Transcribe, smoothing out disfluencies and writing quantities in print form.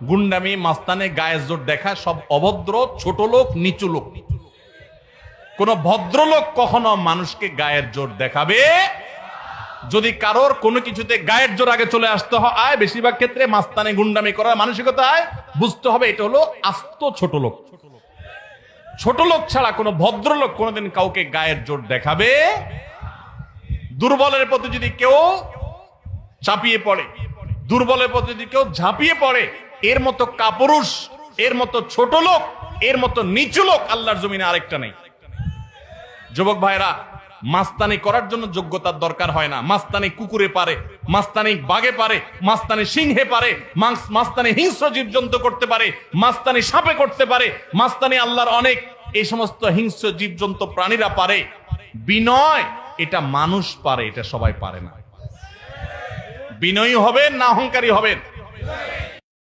গুন্ডামি, মাস্তানে, গায়ের জোর দেখা সব অভদ্র, ছোট লোক, নিচু লোক। কোন ভদ্রলোক কখনো মানুষকে গায়ের জোর দেখাবে। যদি কারোর কোনো কিছুতে গায়ের জোর আগে চলে আসতে হয়, বেশিরভাগ ক্ষেত্রে মাস্তানে গুন্ডামি করার মানসিকতায় বুঝতে হবে এটা হলো আস্ত ছোট লোক। ছোট লোক ছাড়া কোনো ভদ্রলোক কোনোদিন কাউকে গায়ের জোর দেখাবে। দুর্বলের প্রতি যদি কেউ চাপিয়ে পড়ে, দুর্বলের প্রতি যদি কেউ ঝাঁপিয়ে পড়ে, এর মতো কাপুরুষ, এর মতো ছোট লোক, এর মতো নিচু লোক আল্লাহর জমিনে আরেকটা নেই। যুবক ভাইরা, মাস্তানি করার জন্য যোগ্যতার দরকার হয় না। মাস্তানি কুকুরে পারে, মাস্তানি বাঘে পারে, মাস্তানি সিংহে পারে, মাস্তানি হিংস্র জীবজন্তু করতে পারে, মাস্তানি সাপে করতে পারে, মাস্তানি আল্লাহর অনেক এই সমস্ত হিংস্র জীবজন্তু প্রাণীরা পারে। বিনয় এটা মানুষ পারে, এটা সবাই পারে না। বিনয়ী হবেন না অহংকারী হবেন?